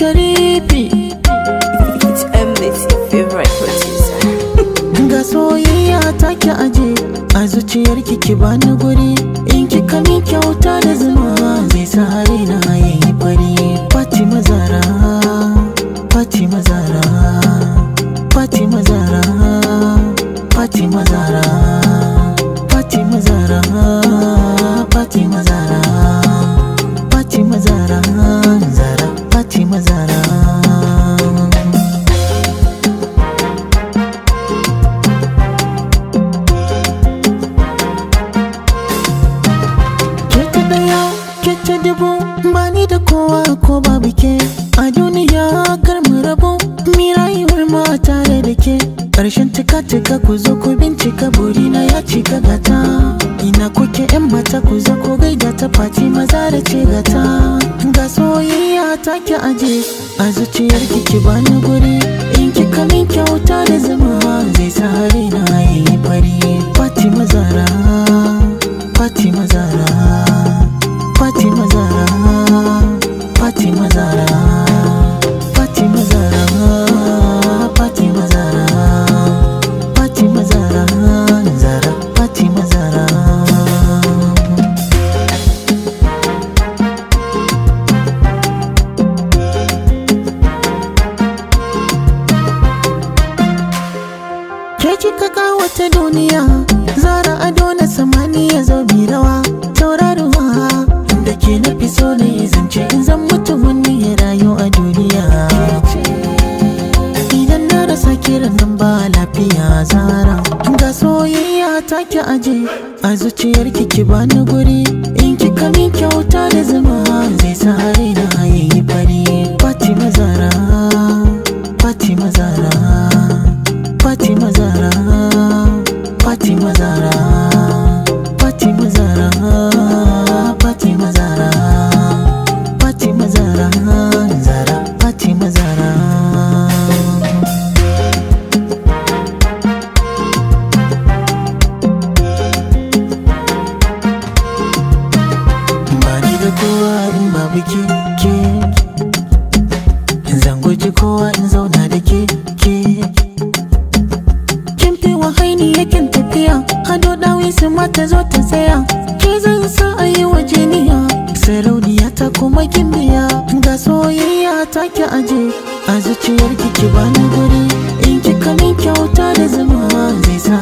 Sharifi. It's Embassy, favorite producer. Ga soyayya ta ki aje a zuciyarki ki bani guri. In kika min kyauta da zuma zai sa raina yayi fari. Fatima Zara, Fatima Zara, Fatima Zara, Fatima Zara, Fatima Zara, Fatima Zara, Fatima Zara, Zara, Fatima Zara. Kece dubu bani da kowa ko babu ke a duniya, kar mu rabu mi rayuwar ma tare da ke. Karshen tika ku zo ku bincika, burina ya cika gata. Ina kuke yan mata ku zo ku gaida ta, Fatima Zara ce gata. Ga soyayya ta ki aje a zuciyar ki bani guri. In kika min kyauta da zama zai sa raina yayi fari. Fatima Zara, Fatima Zara, Fatima Zara, Fatima Zara, Fatima Zara, Fatima Zara, Fatima Zara, Zara, Fatima Zara. Ke kika kawata duniya, Zara ado na samaniya, zo bi rawa tauraruwa. Da ke na fi so na yi zance in zan mutu wani ya rayu a duniya. Idan na rasa kiran nan ba lafiya, Zara. Ga soyayya ta ki aje a zuciyar ki bani guri. In kika min kyauta da zama zai sa raina yayi fari. Fatima Zara, Fatima Zara, Fatima Zara, Fatima Zara, Fatima Zara, Fatima Zara, Fatima Zara, Zara, Fatima Zara. Bani da kowa in babu ke. Zan guji kowa in zauna da ke. Kin fi wahaini yakin tafiya, hado dawi su mata zo ta tsaya. Ke zan sa a yi wa jiniya, sarauniya ta kuma gimbiya. Ga soyayya ta ki aje a zuciyar ki bani guri. In kika min kyauta da zama zai sa